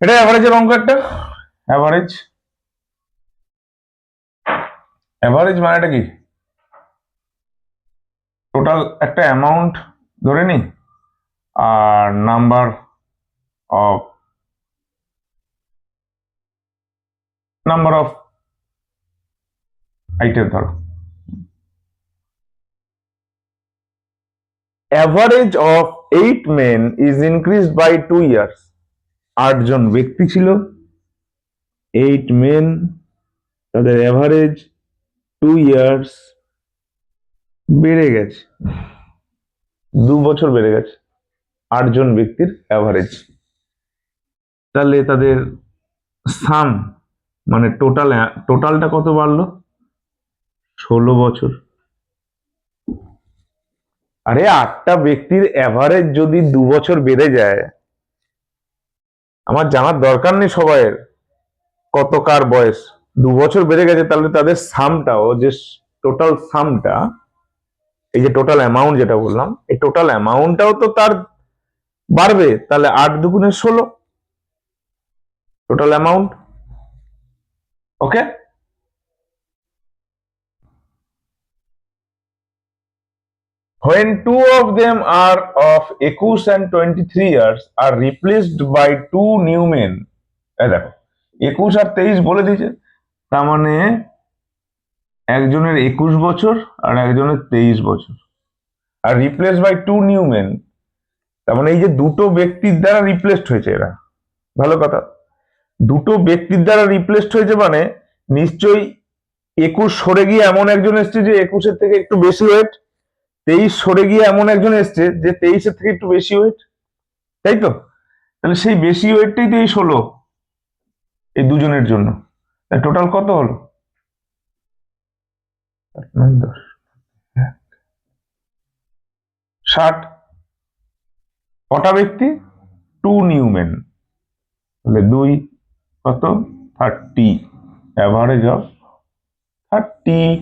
এটা অ্যাভারেজের অঙ্ক একটা। অ্যাভারেজ অ্যাভারেজ মানেটা কি? টোটাল একটা অ্যামাউন্ট ধরে নি, আর অফ নাম্বার অফ আইটেম ধরো। Average of 8 men is increased by 2 years. 8 জন ব্যক্তি ছিল, 8 men, তাদের অ্যাভারেজ 2 years বেড়ে গেছে, 2 বছর বেড়ে গেছে 8 জন ব্যক্তির অ্যাভারেজ। তাহলে তাদের সাম মানে টোটালটা কত বাড়লো? 16 বছর। আরে 8টা ব্যক্তির অ্যাভারেজ যদি 2 বছর বেড়ে যায়, আমার জানার দরকার নেই সবাইয়ের কত কার বয়স, 2 বছর বেড়ে গেছে, তাহলে তাদের সামটাও, যে টোটাল সামটা, এই যে টোটাল অ্যামাউন্ট যেটা বললাম, এই টোটাল অ্যামাউন্টটাও তো তার বাড়বে। তাহলে 8 × 2 = 16 total amount. Okay, when two of them are of 21 and 23 years are replaced by 2 new men, দেখো 21 আর 23 বলে দিয়েছে, তার মানে একজনের 21 বছর আর একজনের 23 বছর, আর রিপ্লেস বাই 2 নিউ মেন, তার মানে এই যে দুটো ব্যক্তির দ্বারা রিপ্লেসড হয়েছে এরা। ভালো কথা, দুটো ব্যক্তির দ্বারা রিপ্লেসড হয়েছে মানে নিশ্চয়ই 21 সরে গিয়ে এমন একজন এসছে যে 21-এর থেকে একটু বেশি ওয়েট, 23 সরে গিয়ে এমন একজন এসছে যে 23-এর থেকে একটু বেশি ওয়েট, তাই তো? তাহলে সেই বেশি ওয়েটটাই তো এই 16 এই দুজনের জন্য। টোটাল কত হলো? 60। কটা ব্যক্তি? 2 নিউ মেন, তাহলে 2 কত? 30, অ্যাভারেজ অফ 30।